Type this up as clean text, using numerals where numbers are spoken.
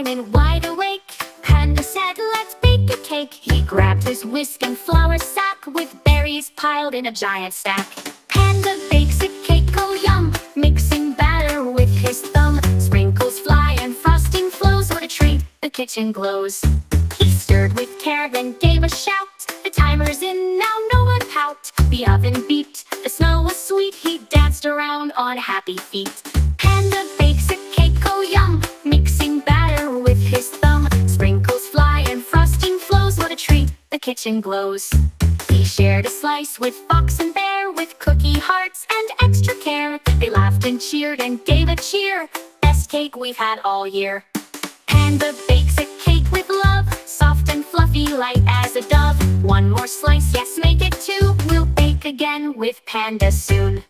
time and wide awake. Panda said, let's bake a cake. He grabbed his whisk and flour sack with berries piled in a giant stack. Panda bakes a cake, oh yum, mixing batter with his thumb. Sprinkles fly and frosting flows, what a treat, the kitchen glows. He stirred with care, then gave a shout. The timer's in, now no one pout. The oven beeped, the smell was sweet. He danced around on happy feet. Panda bakes a cake, oh yum, mixing batter with his thumb. Sprinkles fly and frosting flows, what a treat, the kitchen glows. He shared a slice with Fox and Bear, with cookie hearts and extra care. They laughed and cheered and gave a cheer. Best cake we've had all year. Panda bakes a cake with love, soft and fluffy, light as a dove. One more slice, yes, make it two. We'll bake again with Panda soon.